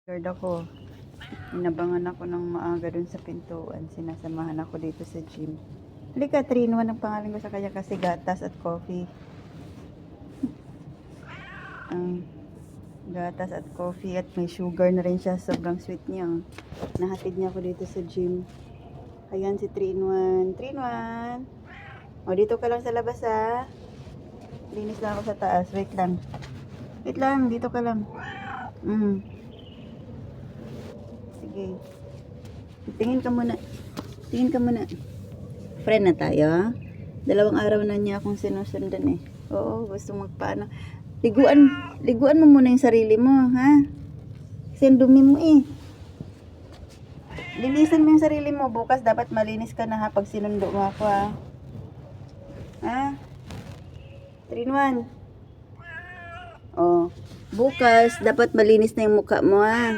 Lord ako, inabangan ako ng maaga dun sa pintuan. Sinasamahan ako dito sa gym. Halika, 3-in-1 ang pangalan ko sa kanya kasi gatas at coffee. Ang gatas at coffee at may sugar na rin siya. Sobrang sweet niya. Nahatid niya ako dito sa gym. Ayan si 3-in-1. 3-in-1. O, dito ka lang sa labas ha. Linis lang ako sa taas. Wait lang. Wait lang, dito ka lang. Sige. Tingin ka muna. Tingin ka muna. Friend na tayo. 2 araw na niya akong sinusundan eh. Oo, gusto magpaano. Liguan mo muna yung sarili mo, ha? Kasi ang dumi mo eh. Linisan mo yung sarili mo. Bukas dapat malinis ka na ha pag sinundo mo ako ha. Ha? 3-in-1. Oh, bukas dapat malinis na yung mukha mo ha.